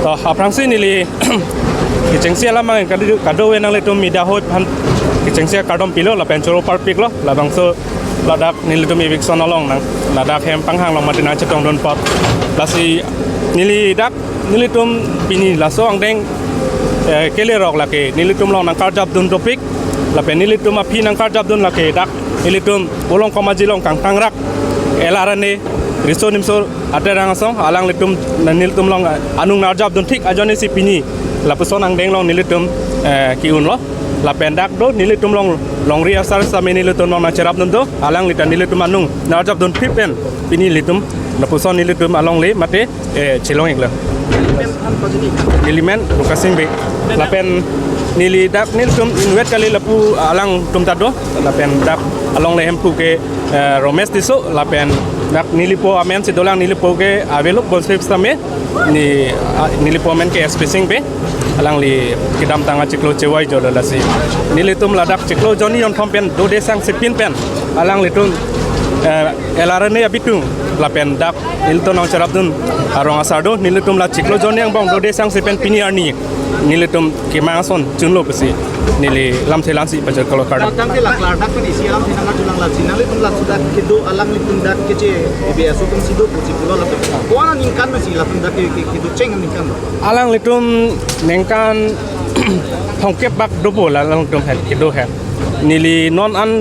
ต่อพรังซีนี่เลยกิจเสียละมันกระโดดนั่งเลยตัวมีดาวหัวพันกิจเสียการดมปีโลละเป็นโจโรปาร์ปิกโลละบางส่วนระดับนี่เลยตัวมีวิกซอนอลองนังระดับแฮมปังหางลงมาที่น่าจะต้องโดนปอดละสินี่เลยดักนี่เลยตัวปีนี้ละส่วนแดงเกลือรอกละเกนี่เลยตัวลองนังการจับดุนตัวปิกละเป็นนี่เลยตัวมาพี่นังการจับดุนละเกดักนี่เลยตัวบุลงคอมาจิลงกังตังรักเอลารันเนริโซนิมโซอัตรารังสองอาลังเลยตัวนี่เลยตัวลองอนุนาจับดุนทิกอาจารย์นี่สิปีนี้ละเป็นส่วนนังแดงลองนี่เลยตัวคิวน์ล้อla pendak do nilai tum long ria sar same nilai tum na cerap dun do alang litan nilai tum anung na jab dun pipen pini litum na puson nilai tum along le mate chelong ikla element lokasing be la pen nilai dak nil tum inwet kali lapu alang tum tado la pen dak along le hem pu ke romes diso la pen dak nilai po amen si dolang nilai po ke avelo bolsep same ni nilai po amen ke spacing be alang li kidam tanga ciklo cewai jodoh lasi nilai tum ladak ciklo joni yon thompen do desang sepin pen alang li tum elarane abitung la pen dak nilai tum nong cerap dun arong asardo nilai tum la ciklo joni yang bong do desang sepen pini arni nilai tum kemangason junlo besi nilai lam selansi bajar kalau karda tang te lak lar dak ni si alam tinanga julang la sinali tum la sudah kedo alang li tum dak kece biasa tum sido puci pulo la ko ana ningkan si la tum dak kedo ceng ningkan alang li tum nengkan thongkep bak dobo la lang tum het kedo het nilai non an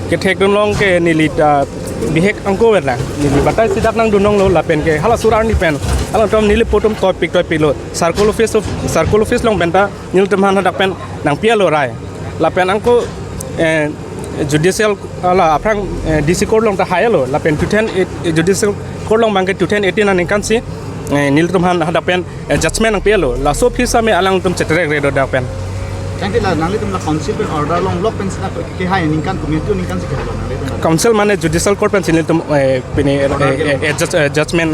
ketek dun long ke nilai bihek angko wetla nilai batai sidak nang dunong lo la pen ke hala surar ni pen alang tum nilai potom topik lo circle office long benta nilai tum han dak pen nang pia lo rai la pen angko judicial la aprang DC court long ta haya lo la pen 2010 judicial court long bang ke 2018 nan kan si nil tum han dak pen judgment nang pia lo la so phisa me alang tum cetrek re do dak pen tang te la nangli tum la council pen order long lock pen sa ke hai ningkan community ningkan si ke nangli tum council mane judicial court pen sinil tum pini judgment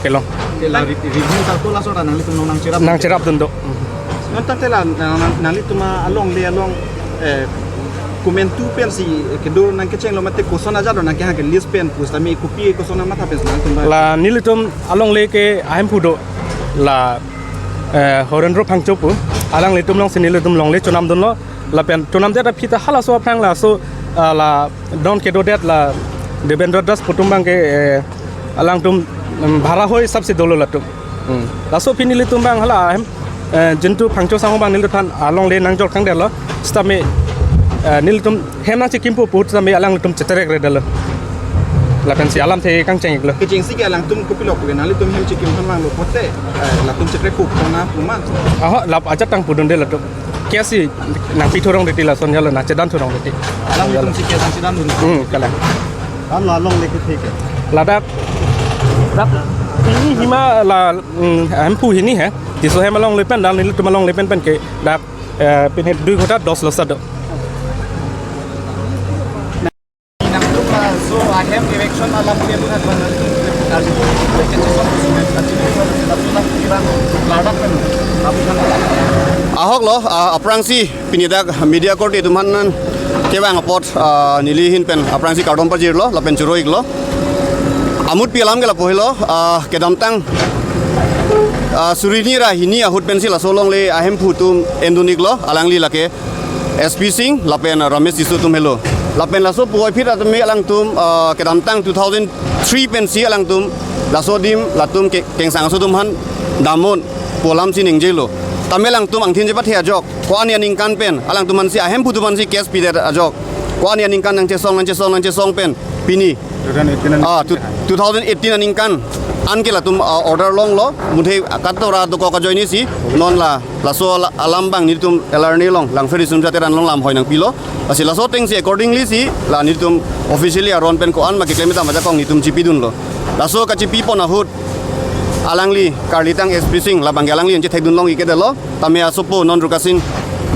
ke long ke la review sa ko la so nangli tum nang cerap dun do tang te la nangli tum along le along komentu pen si kedo nang ke cheng lo mate ko sona jado nang ke ha ke list pen pusta mi copy ko sona mata pen nang tum la nil tum along le ke ahem pudo la horendro phangchopu alang le tum long sinil tum long le chonam dun lo la pen chonam da phita hala so phang la so la don ke do det la devendra das putum bang ke alang tum bhara hoi sabse dolo la tum la so pinil tum bang hala ahem jentu phangcho sang bang nil than along le nang jol khang del lo stame nil tum hem nang chikimpu put stame alang tum cheterek re del la pen si alam the kang cheng iklo ke cheng si ke alang tum ko pilok ke nangli tum hem chikim han mang lo pote la tum chetre ku kona puma aha la ajat tang pudun del tum kiasi nang pi thorong de la son yalo na chedan thorong de alang tum si ke sang sidan dun kala an la long le ke thik la dak ini hima la hem pu hini hai ti so hem along le pen dal nil tum along le pen ke dak pen het 2 ghota 10 losad so I have direction alam ke bukan ahok lo aprangsi pinidak media court itu manan kebang apot nilihin pen aprangsi kardom pajir lo la pen churoik lo amut pialam ke la pohilo kedam tang surini ra hini ahut pensil la solong le ahem phutum endunik lo alangli lake SP Singh la pen Ramesh Jisu tum hello lapen laso puai phit atme alang tum kedam tang 2003 pen si alang tum laso dim latum keng sang so tum han damon polam si ning jelo tamelang tum ang thin je pathia jok ko ania ning kan pen alang tum man si ahem putu man si case pi da jok ko ania ning kan nang che song pen pini 2018 ning kan an ke latum order long lo muthe katora to ko ka joini si non la laso alam bang ni tum elarni long lang feri sum jateran long lam hoinang pilo asi laso teng si accordingly si la ni tum officially aron pen ko an ma ke klemita ma jakong ni tum chipi dun lo laso ka chipi pon ahut alangli karlitang expressing la bang alangli je thek dun long ike de lo tame asopo non rukasin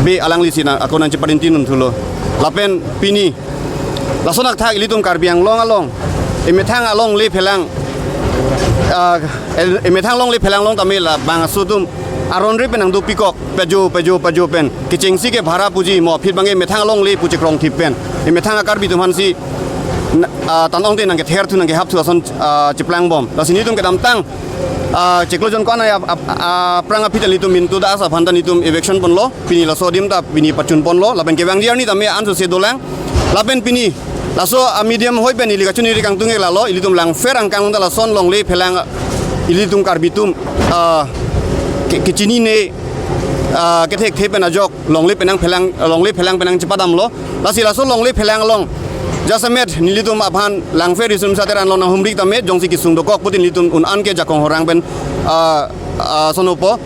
be alangli sina akon an chipadin tinun thulo lapen pini laso nak thak litum karbiang long along emethang along le phelang emethang long le phelang long tamela bang asudum aron ri penang du pikok pejo pen kiching si ke bhara puji mo phit bange methang long le puji krong thip pen emethang akar bi tum han si tanong te nang ke ther thu nang ke hap thu ason chiplang bom lasini tum ke dam tang ceklo jon kwana ya prang apit ali tum mintu da asa phanta ni tum eviction pon lo pini la sodim ta pini pachun pon lo lapen kewang diar ni tame ansu se dolang lapen pini laso medium hoi ben ili kachuni ri kang tunge la lo ili tum lang fer ang kang la son long le phelang ili tum karbitum kichini ne ketek thepen ajok long le penang penang cepadam lo lasi laso long le phelang long jasamet nilitum aphan langfe risum sateran lona humrik tamet jongsi kisung dokok putin litum un an ke jakong horang pen sonopo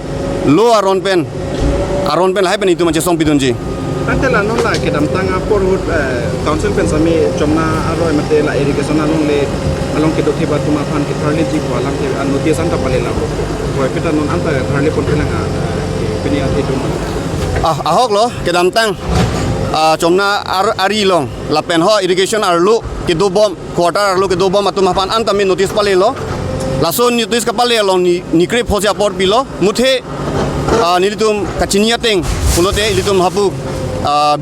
lo aron pen hai pen itu macam song pidunji Ante la non la ke dam tanga porhut council pen sami chomna aroi mate la irrigation along le along ke dothi ba tuma phan ke tharle ji ko alang ke notice anta pale la ko peta non anta tharle pon pelanga pini ati tum ahok lo ke dam tang chomna ari long la pen ho irrigation arlu ke do bom quarter arlu ke do bom atuma phan anta mi notice pale lo laso notice ka pale lo ni krep hoja port bilo muthe nilitum kachinia teng pulote ilitum hapu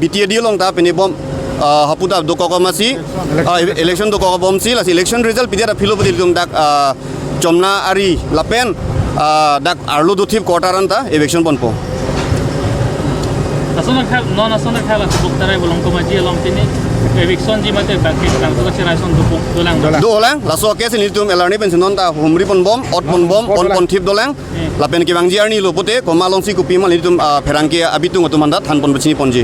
BTA di long ta peni bom haputa dokoko masi election dokoko bom si la election result pidia philo pudi tum dak chomna ari lapen dak arlu duthip quarteran ta election ponpo asona khal non asona khala buk tarai bolong ko maji along tini eviction ji mate banki kang to chira son dupung dolang laso ke sin tum elarni pen sinon ta humri pon bom ot pon bom on thip dolang lapen ki bang jiarni lopote komalong si kupi mal tum pherangke abitung otumanda than pon bchini ponji